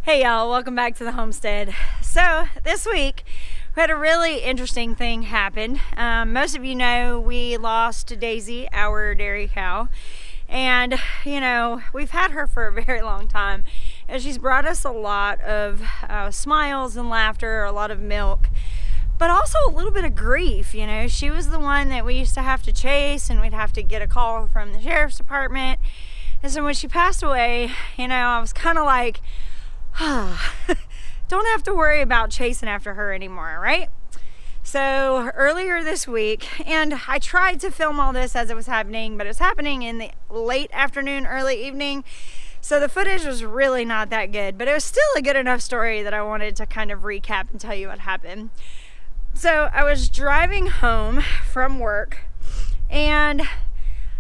Hey y'all, welcome back to the homestead. So this week we had a really interesting thing happen. Most of you know we lost Daisy, our dairy cow, and you know we've had her for a very long time, and she's brought us a lot of smiles and laughter, a lot of milk, but also a little bit of grief. You know, she was the one that we used to have to chase, and we'd have to get a call from the sheriff's department. And so when she passed away, you know, I was kind of like, don't have to worry about chasing after her anymore, right? So earlier this week, and I tried to film all this as it was happening, but it was happening in the late afternoon, early evening, so the footage was really not that good, but it was still a good enough story that I wanted to kind of recap and tell you what happened. So I was driving home from work and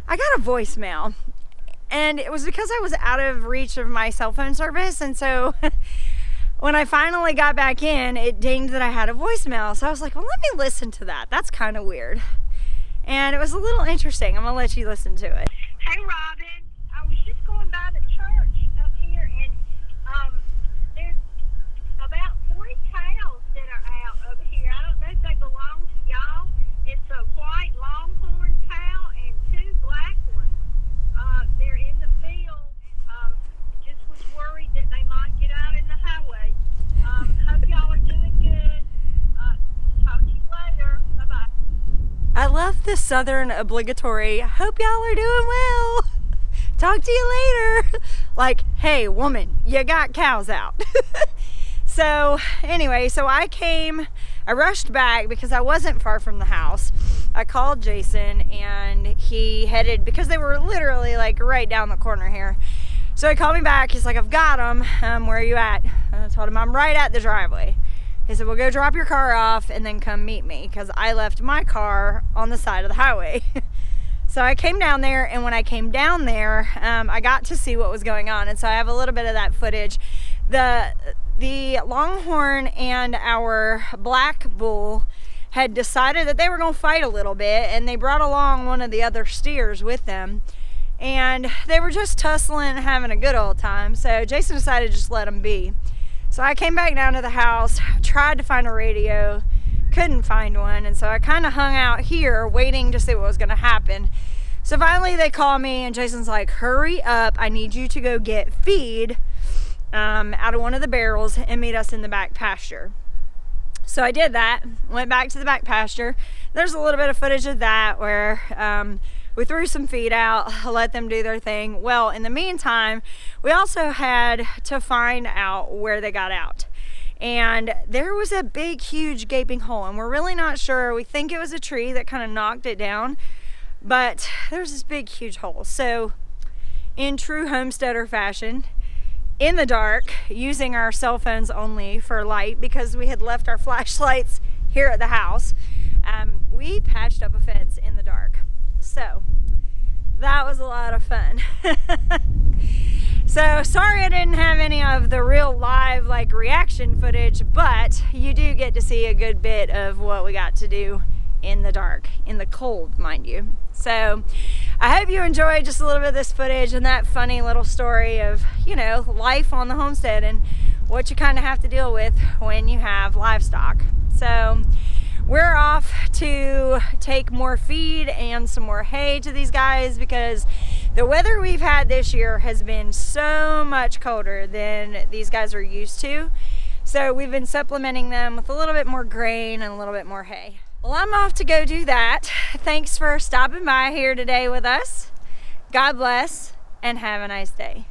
I got a voicemail. And it was because I was out of reach of my cell phone service. And so when I finally got back in, it dinged that I had a voicemail. So I was like, well, let me listen to that. That's kind of weird. And it was a little interesting. I'm going to let you listen to it. Hey, Robin. I was just going by the church up here, and there's about 40 cows that are out over here. I don't know if they belong to y'all. It's a white longhorn cow and two black ones. They're in the field. Just was worried that they might get out in the highway. Hope y'all are doing good. Talk to you later. Bye-bye. I love the southern obligatory, hope y'all are doing well. Talk to you later. Like, hey, woman, you got cows out. So anyway, I rushed back because I wasn't far from the house. I called Jason and he headed, because they were literally like right down the corner here. So he called me back. He's like, I've got them. Where are you at? And I told him I'm right at the driveway. He said, well, go drop your car off and then come meet me, because I left my car on the side of the highway. So I came down there, and when I came down there, I got to see what was going on. And so I have a little bit of that footage. The longhorn and our black bull had decided that they were going to fight a little bit, and they brought along one of the other steers with them, and they were just tussling and having a good old time. So Jason decided to just let them be. So I came back down to the house, tried to find a radio, couldn't find one, and so I kind of hung out here waiting to see what was going to happen. So finally they call me, and Jason's like, hurry up, I need you to go get feed out of one of the barrels and meet us in the back pasture. So I did that, went back to the back pasture. There's a little bit of footage of that where we threw some feed out, let them do their thing. Well, in the meantime, we also had to find out where they got out. And there was a big, huge gaping hole, and we're really not sure. We think it was a tree that kind of knocked it down, but there's this big, huge hole. So in true homesteader fashion, in the dark, using our cell phones only for light because we had left our flashlights here at the house, we patched up a fence in the dark. So that was a lot of fun. So sorry I didn't have any of the real live like reaction footage, but you do get to see a good bit of what we got to do in the dark, in the cold, mind you. So I hope you enjoyed just a little bit of this footage and that funny little story of, you know, life on the homestead and what you kind of have to deal with when you have livestock. So we're off to take more feed and some more hay to these guys, because the weather we've had this year has been so much colder than these guys are used to. So we've been supplementing them with a little bit more grain and a little bit more hay. Well, I'm off to go do that. Thanks for stopping by here today with us. God bless and have a nice day.